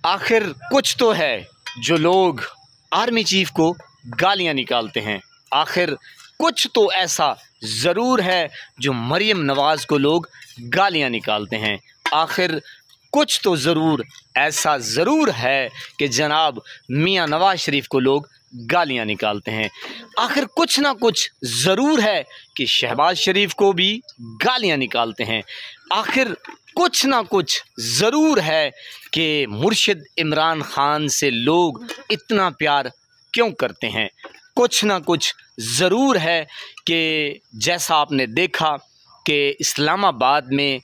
آخر کچھ تو ہے جو لوگ آرمی چیف کو گالیاں نکالتے ہیں، آخر کچھ تو ایسا ضرور ہے جو مریم نواز کو لوگ گالیاں نکالتے ہیں، آخر کچھ تو ضرور ایسا ضرور ہے کہ جناب میاں نواز شریف کو لوگ گالیاں نکالتے ہیں، آخر کچھ نہ کچھ ضرور ہے کہ شہباز شریف کو بھی گالیاں نکالتے ہیں، آخر کچھ نہ کچھ ضرور ہے کہ مرشد عمران خان سے لوگ اتنا پیار کیوں کرتے ہیں، کچھ نہ کچھ ضرور ہے کہ جیسا آپ نے دیکھا کہ اسلام آباد میں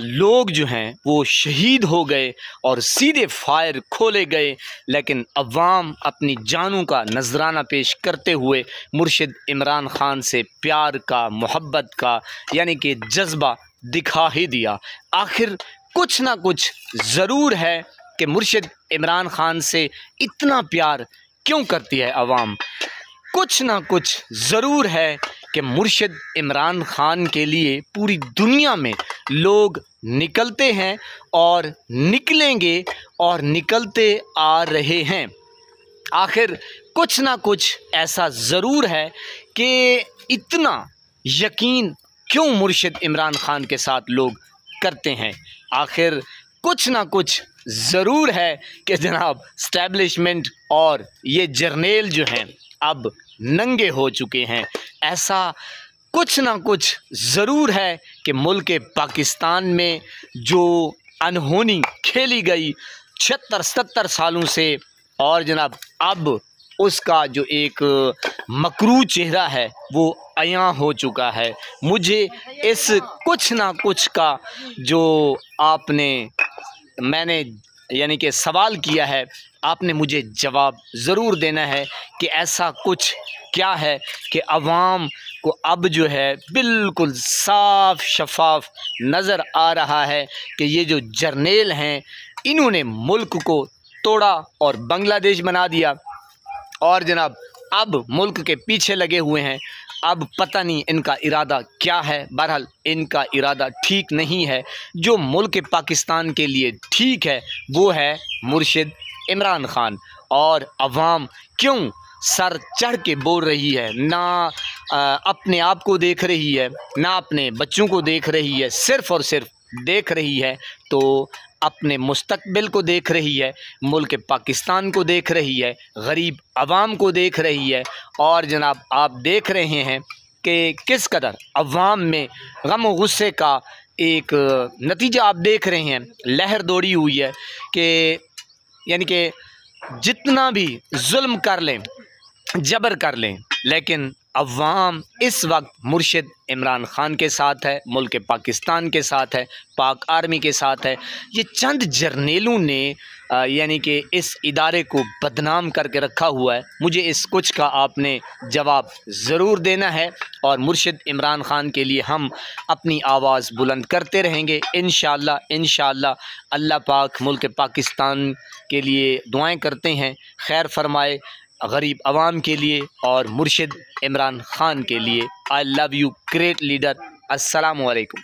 لوگ جو ہیں وہ شہید ہو گئے اور سیدھے فائر کھولے گئے، لیکن عوام اپنی جانوں کا نذرانہ پیش کرتے ہوئے مرشد عمران خان سے پیار کا، محبت کا یعنی کہ جذبہ دکھا ہی دیا۔ آخر کچھ نہ کچھ ضرور ہے کہ مرشد عمران خان سے اتنا پیار کیوں کرتی ہے عوام، کچھ نہ کچھ ضرور ہے کہ مرشد عمران خان کے لیے پوری دنیا میں لوگ نکلتے ہیں اور نکلیں گے اور نکلتے آ رہے ہیں۔ آخر کچھ نہ کچھ ایسا ضرور ہے کہ اتنا یقین کیوں مرشد عمران خان کے ساتھ لوگ کرتے ہیں، آخر کچھ نہ کچھ ضرور ہے کہ جناب اسٹیبلشمنٹ اور یہ جرنیل جو ہیں اب ننگے ہو چکے ہیں، ایسا کچھ نہ کچھ ضرور ہے کہ ملک پاکستان میں جو انہونی کھیلی گئی 76-77 سالوں سے، اور جناب اب اس کا جو ایک مکروہ چہرہ ہے وہ عیاں ہو چکا ہے۔ مجھے اس کچھ نہ کچھ کا جو میں نے یعنی کہ سوال کیا ہے، آپ نے مجھے جواب ضرور دینا ہے کہ ایسا کچھ کیا ہے کہ عوام کو اب جو ہے بالکل صاف شفاف نظر آ رہا ہے کہ یہ جو جرنیل ہیں انہوں نے ملک کو توڑا اور بنگلہ دیش بنا دیا، اور جناب اب ملک کے پیچھے لگے ہوئے ہیں، اب پتہ نہیں ان کا ارادہ کیا ہے۔ بہرحال ان کا ارادہ ٹھیک نہیں ہے، جو ملک پاکستان کے لیے ٹھیک ہے وہ ہے مرشد عمران خان، اور عوام کیوں سر چڑھ کے بول رہی ہے، نہ اپنے آپ کو دیکھ رہی ہے، نہ اپنے بچوں کو دیکھ رہی ہے، صرف اور صرف دیکھ رہی ہے تو اپنے مستقبل کو دیکھ رہی ہے، ملک پاکستان کو دیکھ رہی ہے، غریب عوام کو دیکھ رہی ہے، اور جناب آپ دیکھ رہے ہیں کہ کس قدر عوام میں غم و غصے کا ایک نتیجہ آپ دیکھ رہے ہیں، لہر دوڑی ہوئی ہے کہ یعنی کہ جتنا بھی ظلم کر لیں، جبر کر لیں، لیکن عوام اس وقت مرشد عمران خان کے ساتھ ہے، ملک پاکستان کے ساتھ ہے، پاک آرمی کے ساتھ ہے۔ یہ چند جرنیلوں نے یعنی کہ اس ادارے کو بدنام کر کے رکھا ہوا ہے۔ مجھے اس کچھ کا آپ نے جواب ضرور دینا ہے، اور مرشد عمران خان کے لیے ہم اپنی آواز بلند کرتے رہیں گے انشاءاللہ۔ اللہ پاک ملک پاکستان کے لیے دعائیں کرتے ہیں، خیر فرمائے غریب عوام کے لیے اور مرشد عمران خان کے لیے۔ آئی لو یو گریٹ لیڈر۔ السلام علیکم۔